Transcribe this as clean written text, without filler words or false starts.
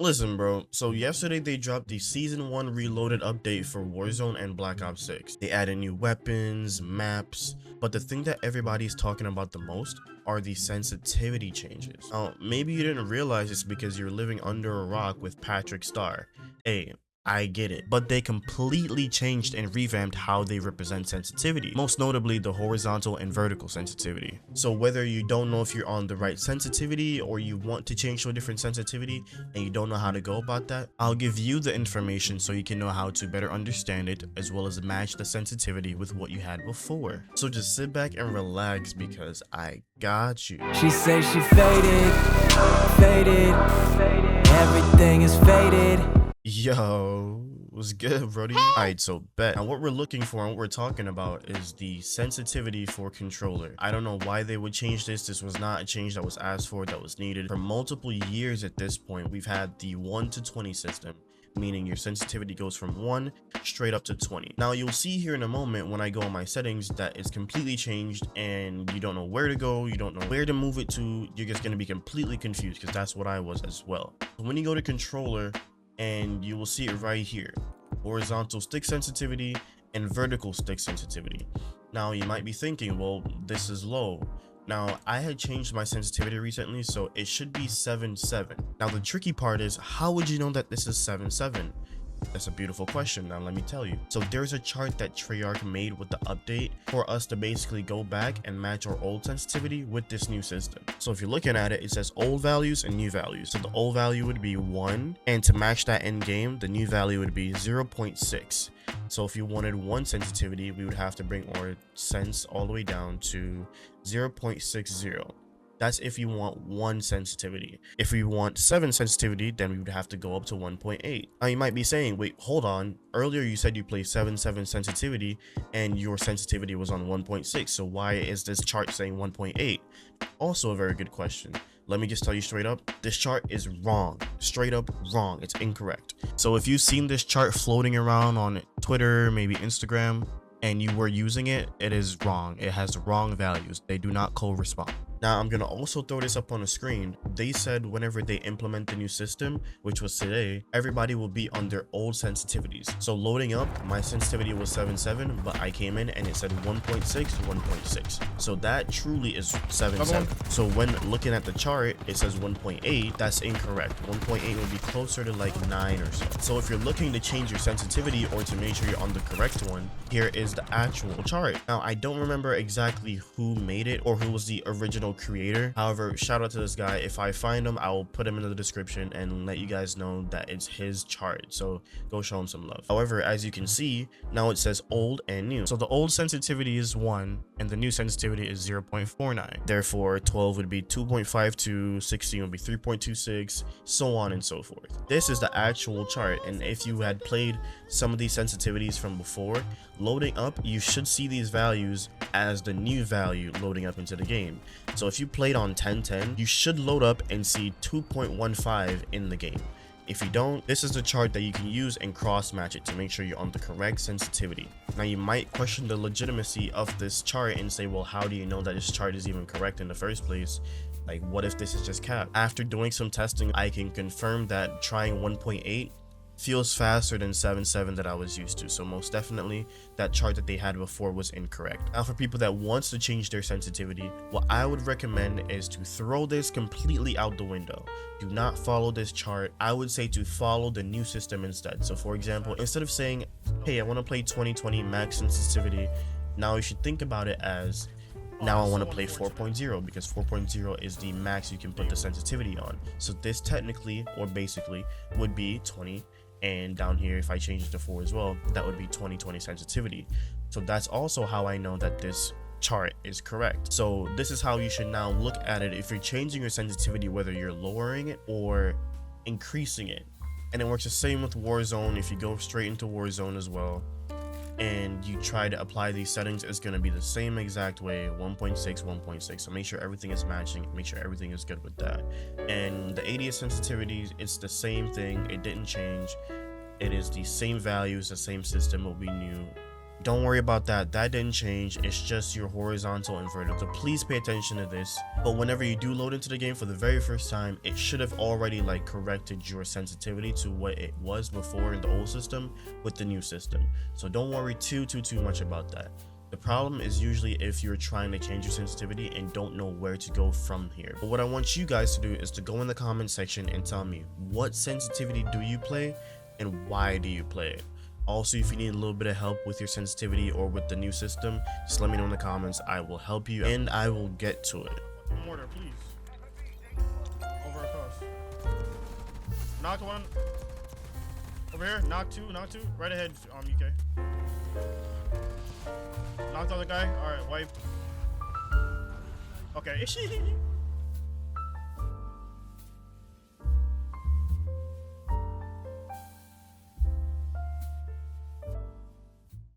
Listen, bro. So yesterday they dropped the Season 1 Reloaded update for Warzone and Black Ops 6. They added new weapons, maps, but the thing that everybody's talking about the most are the sensitivity changes. Now, maybe you didn't realize it's because you're living under a rock with Patrick Star. Hey, I get it, but they completely changed and revamped how they represent sensitivity, most notably the horizontal and vertical sensitivity. So whether you don't know if you're on the right sensitivity or you want to change to a different sensitivity and you don't know how to go about that, I'll give you the information so you can know how to better understand it as well as match the sensitivity with what you had before. So just sit back and relax because I got you. She say she faded, faded, everything is faded. Yo, what's good, brody? Alright, so bet. Now what we're looking for and what we're talking about is the sensitivity for controller. I don't know why they would change this. This was not a change that was asked for, that was needed. For multiple years at this point, we've had the 1 to 20 system, meaning your sensitivity goes from 1 straight up to 20. Now you'll see here in a moment when I go on my settings that it's completely changed and you don't know where to go, you don't know where to move it to, you're just going to be completely confused because that's what I was as well. So when you go to controller, and you will see it right here, horizontal stick sensitivity and vertical stick sensitivity. Now you might be thinking, well, this is low. Now I had changed my sensitivity recently, so it should be 7.7. Now the tricky part is, how would you know that this is 7.7? That's a beautiful question. Now let me tell you. So there's a chart that Treyarch made with the update for us to basically go back and match our old sensitivity with this new system. So if you're looking at it, it says old values and new values. So the old value would be 1, and to match that in game, the new value would be 0.6. So if you wanted 1 sensitivity, we would have to bring our sense all the way down to 0.60. That's if you want 1 sensitivity. If we want 7 sensitivity, then we would have to go up to 1.8. Now you might be saying, wait, hold on. Earlier you said you played 7.7 sensitivity and your sensitivity was on 1.6. So why is this chart saying 1.8? Also a very good question. Let me just tell you straight up, this chart is wrong. Straight up wrong. It's incorrect. So if you've seen this chart floating around on Twitter, maybe Instagram, and you were using it, it is wrong. It has wrong values. They do not correspond. Now, I'm going to also throw this up on the screen. They said whenever they implement the new system, which was today, everybody will be on their old sensitivities. So loading up, my sensitivity was 7.7, but I came in and it said 1.6, 1.6. So that truly is 7.7. So when looking at the chart, it says 1.8. That's incorrect. 1.8 would be closer to like 9 or so. So if you're looking to change your sensitivity or to make sure you're on the correct one, here is the actual chart. Now, I don't remember exactly who made it or who was the original creator. However, shout out to this guy. If I find him, I will put him in the description and let you guys know that it's his chart. So go show him some love. However, as you can see, now it says old and new. So the old sensitivity is 1 and the new sensitivity is 0.49. Therefore, 12 would be 2.52, 16 would be 3.26, so on and so forth. This is the actual chart. And if you had played some of these sensitivities from before, loading up, you should see these values as the new value loading up into the game. So if you played on 1010, you should load up and see 2.15 in the game. If you don't, this is the chart that you can use and cross match it to make sure you're on the correct sensitivity. Now you might question the legitimacy of this chart and say, well, how do you know that this chart is even correct in the first place? Like, what if this is just cap? After doing some testing, I can confirm that trying 1.8 feels faster than 7.7 that I was used to. So most definitely that chart that they had before was incorrect. Now for people that wants to change their sensitivity, what I would recommend is to throw this completely out the window. Do not follow this chart. I would say to follow the new system instead. So for example, instead of saying, hey, I want to play 2020 max sensitivity, now you should think about it as, now I want to play 4.0 because 4.0 is the max you can put the sensitivity on. So this technically or basically would be 20, and down here if I change it to 4 as well, that would be 2020 sensitivity. So that's also how I know that this chart is correct. So this is how you should now look at it if you're changing your sensitivity, whether you're lowering it or increasing it. And it works the same with Warzone. If you go straight into Warzone as well and you try to apply these settings, it's going to be the same exact way, 1.6, 1.6. So make sure everything is matching, make sure everything is good with that. And the ADS sensitivities, it's the same thing. It didn't change. It is the same values, the same system will be new. Don't worry about that. That didn't change. It's just your horizontal inverted. So please pay attention to this. But whenever you do load into the game for the very first time, it should have already like corrected your sensitivity to what it was before in the old system with the new system. So don't worry too much about that. The problem is usually if you're trying to change your sensitivity and don't know where to go from here. But what I want you guys to do is to go in the comment section and tell me what sensitivity do you play and why do you play it. Also, if you need a little bit of help with your sensitivity or with the new system, just let me know in the comments. I will help you and I will get to it. Mortar, please. Over across. Knocked one. Over here. Knocked two. Right ahead, UK. Knocked the other guy. Alright, wipe. Okay.